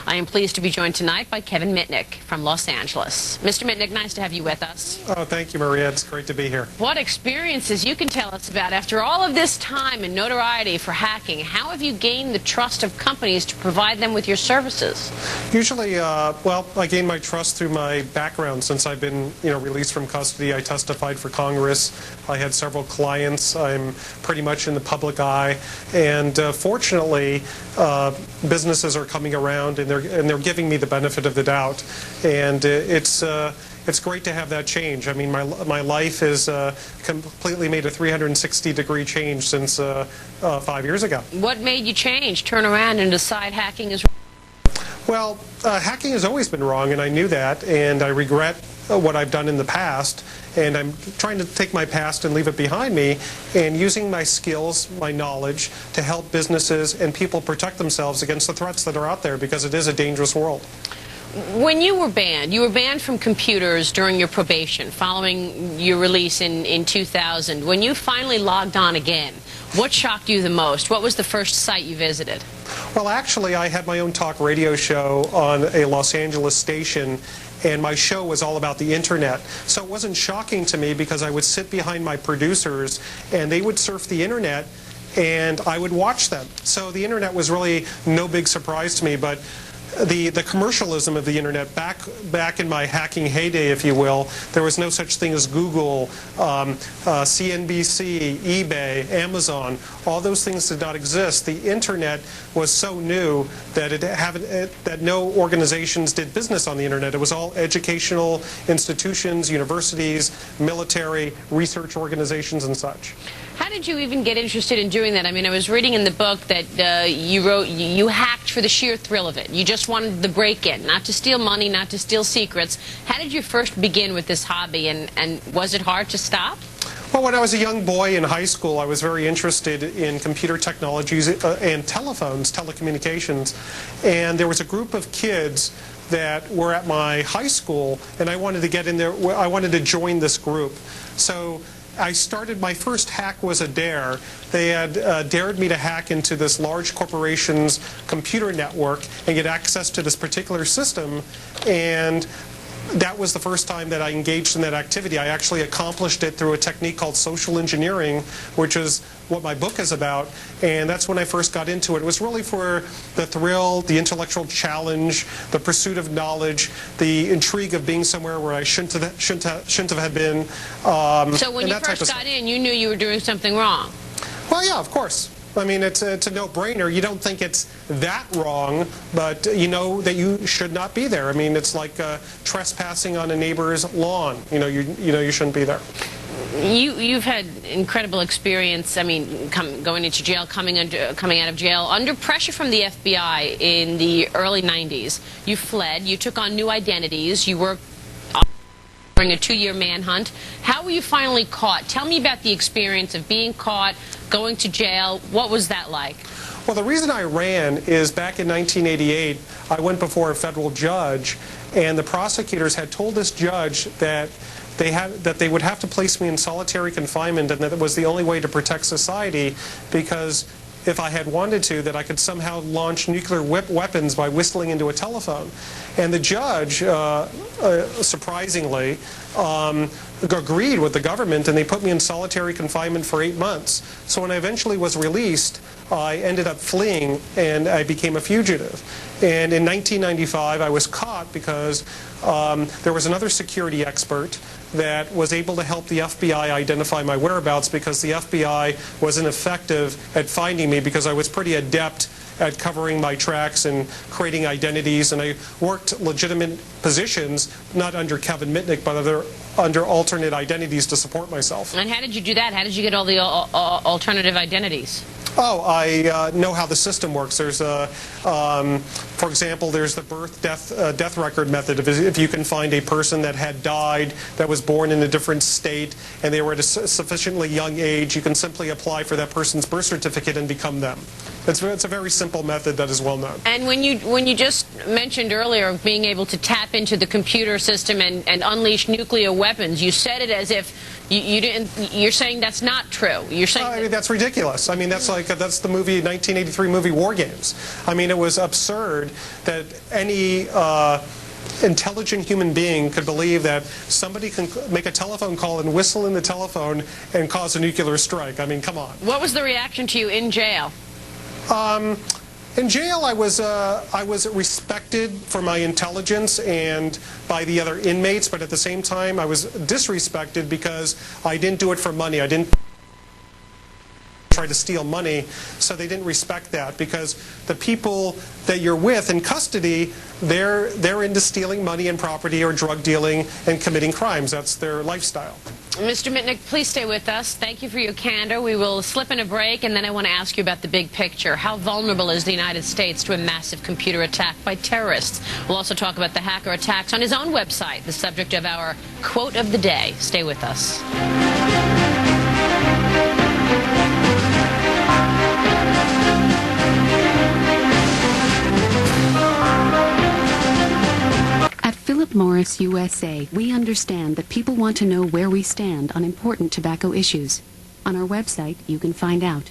I am pleased to be joined tonight by Kevin Mitnick from Los Angeles. Mr. Mitnick, nice to have you with us. Oh, thank you, Maria. It's great to be here. What experiences you can tell us about after all of this time and notoriety for hacking? How have you gained the trust of companies to provide them with your services? Usually, well, I gained my trust through my background. Since I've been, released from custody, I testified for Congress. I had several clients. I'm pretty much in the public eye, and fortunately, businesses are coming around and they're giving me the benefit of the doubt, and it's great to have that change. I mean, my life is completely made a 360-degree change since 5 years ago. What made you change, turn around, and decide hacking is wrong? Well, hacking has always been wrong, and I knew that, and I regret what I've done in the past, and I'm trying to take my past and leave it behind me, and using my skills, my knowledge, to help businesses and people protect themselves against the threats that are out there, because it is a dangerous world. When you were banned from computers during your probation, following your release in 2000. When you finally logged on again, what shocked you the most? What was the first site you visited? Well, actually, I had my own talk radio show on a Los Angeles station, and my show was all about the internet. So it wasn't shocking to me, because I would sit behind my producers and they would surf the internet and I would watch them. So the internet was really no big surprise to me, but the commercialism of the internet, back in my hacking heyday, if you will, there was no such thing as Google, CNBC, eBay, Amazon. All those things did not exist. The internet was so new that that no organizations did business on the internet. It was all educational institutions, universities, military, research organizations, and such. How did you even get interested in doing that? I mean, I was reading in the book that you hacked for the sheer thrill of it. You just wanted the break-in, not to steal money, not to steal secrets. How did you first begin with this hobby, and was it hard to stop? Well, when I was a young boy in high school, I was very interested in computer technologies and telephones, telecommunications, and there was a group of kids that were at my high school, and I wanted to get in there. I wanted to join this group. So I started, my first hack was a dare. They had dared me to hack into this large corporation's computer network and get access to this particular system, and that was the first time that I engaged in that activity. I actually accomplished it through a technique called social engineering, which is what my book is about, and that's when I first got into it. It was really for the thrill, the intellectual challenge, the pursuit of knowledge, the intrigue of being somewhere where I shouldn't have had been. So when you first got in, you knew you were doing something wrong? Well, yeah, of course. I mean, it's a no-brainer. You don't think it's that wrong, but you know that you should not be there. I mean, it's like trespassing on a neighbor's lawn. You know you shouldn't be there. You've had incredible experience. I mean, going into jail, coming out of jail under pressure from the FBI in the early 90s. You fled. You took on new identities. You worked during a 2-year manhunt. How were you finally caught? Tell me about the experience of being caught, going to jail. What was that like? Well, the reason I ran is back in 1988, I went before a federal judge, and the prosecutors had told this judge that they would have to place me in solitary confinement, and that it was the only way to protect society, because if I had wanted to, that I could somehow launch nuclear weapons by whistling into a telephone. And the judge, surprisingly, agreed with the government, and they put me in solitary confinement for 8 months. So when I eventually was released, I ended up fleeing, and I became a fugitive. And in 1995, I was caught because there was another security expert that was able to help the FBI identify my whereabouts, because the FBI was ineffective at finding me, because I was pretty adept at covering my tracks and creating identities, and I worked legitimate positions, not under Kevin Mitnick, but under alternate identities to support myself. And how did you do that? How did you get all the alternative identities? Oh, I know how the system works. There's for example, there's the death record method. If you can find a person that had died, that was born in a different state, and they were at a sufficiently young age, you can simply apply for that person's birth certificate and become them. It's a very simple method that is well known. And when you just mentioned earlier being able to tap into the computer system and unleash nuclear weapons, you said it as if you didn't. You're saying that's not true. You're saying I mean, that's ridiculous. I mean, that's the movie 1983 movie War Games. I mean, it was absurd that any intelligent human being could believe that somebody can make a telephone call and whistle in the telephone and cause a nuclear strike. I mean, come on. What was the reaction to you in jail? In jail, I was respected for my intelligence and by the other inmates, but at the same time, I was disrespected because I didn't do it for money. I didn't try to steal money, so they didn't respect that, because the people that you're with in custody, they're into stealing money and property or drug dealing and committing crimes. That's their lifestyle. Mr. Mitnick, please stay with us. Thank you for your candor. We will slip in a break, and then I want to ask you about the big picture. How vulnerable is the United States to a massive computer attack by terrorists? We'll also talk about the hacker attacks on his own website, the subject of our quote of the day. Stay with us. Philip Morris USA, we understand that people want to know where we stand on important tobacco issues. On our website, you can find out.